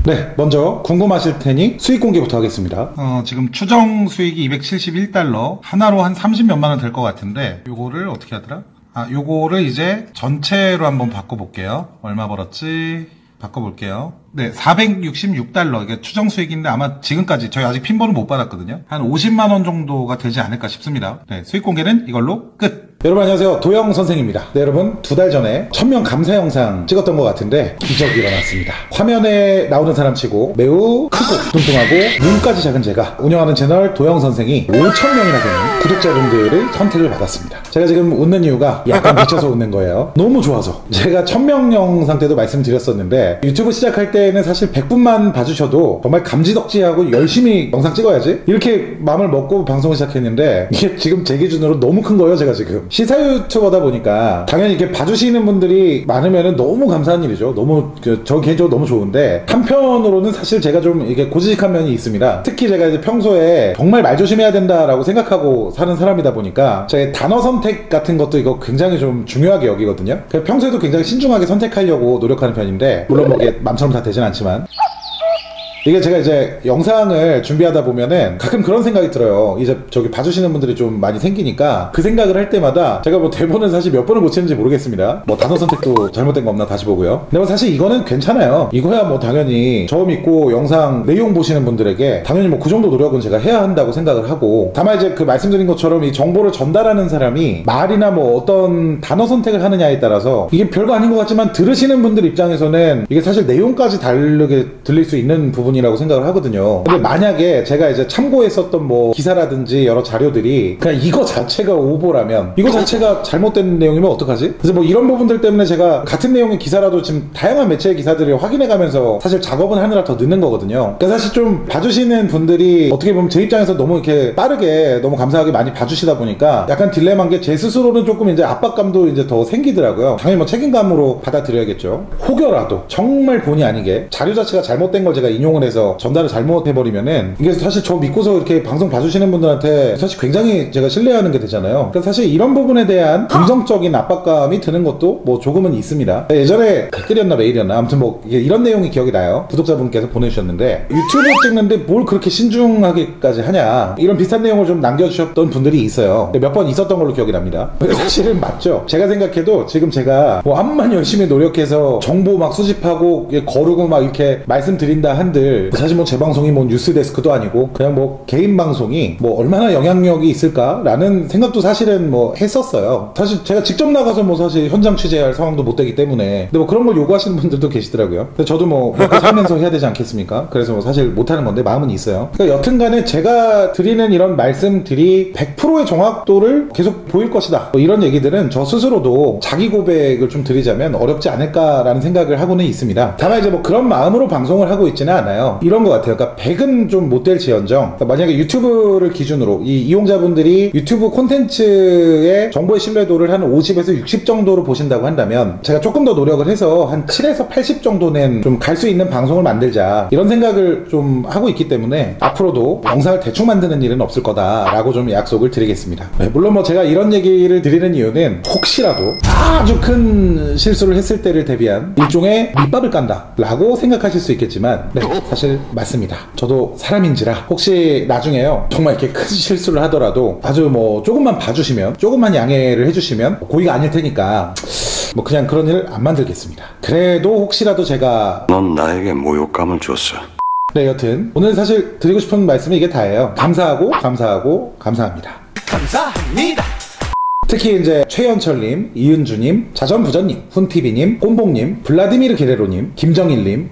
네, 먼저 궁금하실 테니 수익 공개부터 하겠습니다. 지금 추정 수익이 271달러, 하나로 한 30몇만 원 될 것 같은데 요거를 어떻게 하더라? 요거를 이제 전체로 한번 바꿔볼게요. 얼마 벌었지? 바꿔볼게요. 네, 466달러. 이게 추정 수익인데 아마 지금까지 저희 아직 핀번은 못 받았거든요. 한 50만원 정도가 되지 않을까 싶습니다. 네, 수익 공개는 이걸로 끝! 여러분 안녕하세요. 도영 선생입니다. 네, 여러분 2달 전에 1000명 감사 영상 찍었던 것 같은데 기적이 일어났습니다. 화면에 나오는 사람 치고 매우 크고 뚱뚱하고 눈까지 작은 제가 운영하는 채널 도영 선생이 5000명이나 되는 구독자분들의 선택을 받았습니다. 제가 지금 웃는 이유가 약간 미쳐서 웃는 거예요. 너무 좋아서. 제가 1000명 영상 때도 말씀드렸었는데 유튜브 시작할 때는 사실 100분만 봐주셔도 정말 감지덕지하고 열심히 영상 찍어야지 이렇게 마음을 먹고 방송을 시작했는데 이게 지금 제 기준으로 너무 큰 거예요. 제가 지금 시사 유튜버다 보니까 당연히 이렇게 봐주시는 분들이 많으면 너무 감사한 일이죠. 너무 저 개인적으로 너무 좋은데 한편으로는 사실 제가 좀 이게 고지식한 면이 있습니다. 특히 제가 이제 평소에 정말 말 조심해야 된다라고 생각하고 사는 사람이다 보니까 제 단어 선택 같은 것도 이거 굉장히 좀 중요하게 여기거든요. 평소에도 굉장히 신중하게 선택하려고 노력하는 편인데 물론 뭐 이게 맘처럼 다 되진 않지만 이게 제가 이제 영상을 준비하다 보면은 가끔 그런 생각이 들어요. 이제 저기 봐주시는 분들이 좀 많이 생기니까 그 생각을 할 때마다 제가 뭐 대본은 사실 몇 번을 고치는지 모르겠습니다. 뭐 단어 선택도 잘못된 거 없나 다시 보고요. 근데 뭐 사실 이거는 괜찮아요. 이거야 뭐 당연히 저 믿고 영상 내용 보시는 분들에게 당연히 뭐 그 정도 노력은 제가 해야 한다고 생각을 하고 다만 이제 그 말씀드린 것처럼 이 정보를 전달하는 사람이 말이나 뭐 어떤 단어 선택을 하느냐에 따라서 이게 별거 아닌 것 같지만 들으시는 분들 입장에서는 이게 사실 내용까지 다르게 들릴 수 있는 부분이라고 생각을 하거든요. 근데 만약에 제가 이제 참고했었던 뭐 기사라든지 여러 자료들이 그냥 이거 자체가 오보라면 이거 자체가 잘못된 내용이면 어떡하지? 그래서 뭐 이런 부분들 때문에 제가 같은 내용의 기사라도 지금 다양한 매체의 기사들을 확인해가면서 사실 작업은 하느라 더 늦는 거거든요. 그러니까 사실 좀 봐주시는 분들이 어떻게 보면 제 입장에서 너무 이렇게 빠르게 너무 감사하게 많이 봐주시다 보니까 약간 딜레마인 게 제 스스로는 조금 이제 압박감도 이제 더 생기더라고요. 당연히 뭐 책임감으로 받아들여야겠죠. 혹여라도 정말 본의 아니게 자료 자체가 잘못된 걸 제가 인용을 해서 전달을 잘못해버리면은 이게 사실 저 믿고서 이렇게 방송 봐주시는 분들한테 사실 굉장히 제가 신뢰하는 게 되잖아요. 그래서 사실 이런 부분에 대한 긍정적인 압박감이 드는 것도 뭐 조금은 있습니다. 예전에 댓글이었나 메일이었나 아무튼 뭐 이런 내용이 기억이 나요. 구독자분께서 보내주셨는데 유튜브 찍는데 뭘 그렇게 신중하게까지 하냐 이런 비슷한 내용을 좀 남겨주셨던 분들이 있어요. 몇 번 있었던 걸로 기억이 납니다. 사실은 맞죠. 제가 생각해도 지금 제가 뭐 암만 열심히 노력해서 정보 막 수집하고 거르고 막 이렇게 말씀드린다 한들 사실 뭐 제 방송이 뭐 뉴스데스크도 아니고 그냥 뭐 개인 방송이 뭐 얼마나 영향력이 있을까라는 생각도 사실은 뭐 했었어요. 사실 제가 직접 나가서 뭐 사실 현장 취재할 상황도 못 되기 때문에 근데 뭐 그런 걸 요구하시는 분들도 계시더라고요. 근데 저도 뭐 먹고 살면서 해야 되지 않겠습니까? 그래서 뭐 사실 못하는 건데 마음은 있어요. 그러니까 여튼간에 제가 드리는 이런 말씀들이 100%의 정확도를 계속 보일 것이다 뭐 이런 얘기들은 저 스스로도 자기 고백을 좀 드리자면 어렵지 않을까라는 생각을 하고는 있습니다. 다만 이제 뭐 그런 마음으로 방송을 하고 있지는 않아요. 이런 것 같아요. 그러니까 100은 좀 못 될지언정 그러니까 만약에 유튜브를 기준으로 이 이용자분들이 유튜브 콘텐츠의 정보의 신뢰도를 한 50에서 60 정도로 보신다고 한다면 제가 조금 더 노력을 해서 한 7에서 80 정도는 좀 갈 수 있는 방송을 만들자 이런 생각을 좀 하고 있기 때문에 앞으로도 영상을 대충 만드는 일은 없을 거다라고 좀 약속을 드리겠습니다. 네, 물론 뭐 제가 이런 얘기를 드리는 이유는 혹시라도 아주 큰 실수를 했을 때를 대비한 일종의 밑밥을 깐다 라고 생각하실 수 있겠지만 네, 사실 맞습니다. 저도 사람인지라 혹시 나중에요 정말 이렇게 큰 실수를 하더라도 아주 뭐 조금만 봐주시면 조금만 양해를 해주시면 고의가 아닐 테니까 뭐 그냥 그런 일을 안 만들겠습니다. 그래도 혹시라도 제가 넌 나에게 모욕감을 줬어. 네, 여튼 오늘 사실 드리고 싶은 말씀이 이게 다예요. 감사하고 감사하고 감사합니다. 감사합니다. 특히 이제 최현철님, 이은주님, 자전부전님, 훈티비님, 꼼봉님, 블라디미르 게레로님, 김정일님,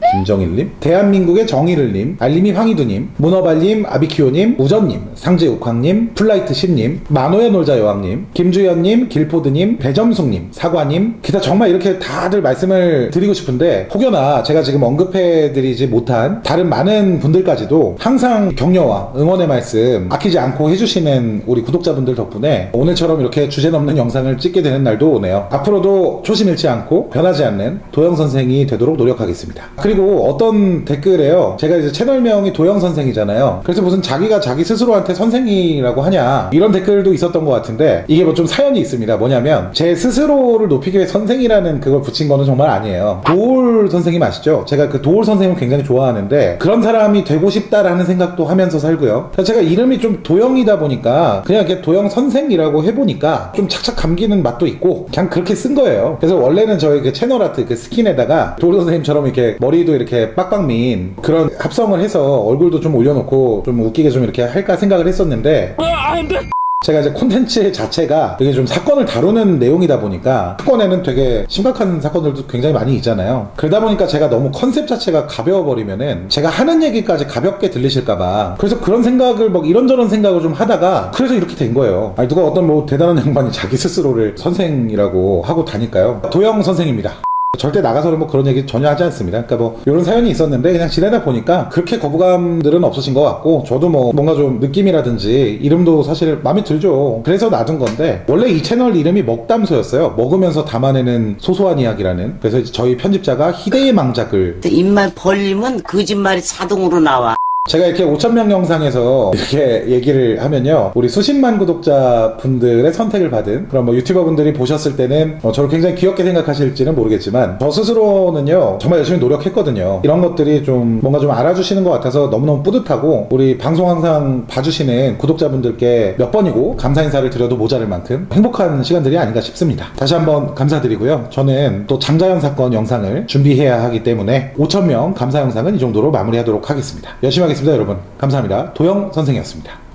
대한민국의 정일을님, 알림이 황희두님, 문어발님, 아비키오님, 우전님, 상제욱황님, 플라이트10님, 만호의 놀자 여왕님, 김주현님, 길포드님, 배점숙님, 사과님 기타 정말 이렇게 다들 말씀을 드리고 싶은데 혹여나 제가 지금 언급해드리지 못한 다른 많은 분들까지도 항상 격려와 응원의 말씀 아끼지 않고 해주시는 우리 구독자분들 덕분에 오늘처럼 이렇게 주제 주제 넘는 영상을 찍게 되는 날도 오네요. 앞으로도 초심 잃지 않고 변하지 않는 도영선생이 되도록 노력하겠습니다. 그리고 어떤 댓글에요, 제가 이제 채널명이 도영선생이잖아요. 그래서 무슨 자기가 자기 스스로한테 선생이라고 하냐 이런 댓글도 있었던 것 같은데, 이게 뭐 좀 사연이 있습니다. 뭐냐면 제 스스로를 높이기 위해 선생이라는 그걸 붙인 거는 정말 아니에요. 도올 선생님 아시죠? 제가 그 도올 선생님을 굉장히 좋아하는데 그런 사람이 되고 싶다라는 생각도 하면서 살고요. 제가 이름이 좀 도영이다 보니까 그냥 이렇게 도영 선생이라고 해보니까 좀 착착 감기는 맛도 있고 그냥 그렇게 쓴 거예요. 그래서 원래는 저희 그 채널 아트 그 스킨에다가 도올 선생님처럼 이렇게 머리도 이렇게 빡빡 민 그런 합성을 해서 얼굴도 좀 올려놓고 좀 웃기게 좀 이렇게 할까 생각을 했었는데, 제가 이제 콘텐츠 자체가 되게 좀 사건을 다루는 내용이다 보니까 사건에는 되게 심각한 사건들도 굉장히 많이 있잖아요. 그러다 보니까 제가 너무 컨셉 자체가 가벼워버리면은 제가 하는 얘기까지 가볍게 들리실까봐, 그래서 그런 생각을 막 이런저런 생각을 좀 하다가 그래서 이렇게 된 거예요. 아니 누가 어떤 뭐 대단한 양반이 자기 스스로를 선생이라고 하고 다니까요. 도영 선생입니다. 절대 나가서는 뭐 그런 얘기 전혀 하지 않습니다. 그러니까 뭐 이런 사연이 있었는데 그냥 지내다 보니까 그렇게 거부감들은 없어진 것 같고, 저도 뭐 뭔가 좀 느낌이라든지 이름도 사실 마음에 들죠. 그래서 놔둔 건데, 원래 이 채널 이름이 먹담소였어요. 먹으면서 담아내는 소소한 이야기라는. 그래서 이제 저희 편집자가 희대의 망작을, 입만 벌리면 거짓말이 자동으로 나와. 제가 이렇게 5,000명 영상에서 이렇게 얘기를 하면요, 우리 수십만 구독자분들의 선택을 받은 그런 뭐 유튜버분들이 보셨을 때는 저를 굉장히 귀엽게 생각하실지는 모르겠지만, 저 스스로는요 정말 열심히 노력했거든요. 이런 것들이 좀 뭔가 좀 알아주시는 것 같아서 너무너무 뿌듯하고, 우리 방송 항상 봐주시는 구독자분들께 몇 번이고 감사 인사를 드려도 모자랄 만큼 행복한 시간들이 아닌가 싶습니다. 다시 한번 감사드리고요. 저는 또 장자연 사건 영상을 준비해야 하기 때문에 5,000명 감사 영상은 이 정도로 마무리하도록 하겠습니다. 열심히 하겠습니다. 여러분 감사합니다. 도영 선생이었습니다.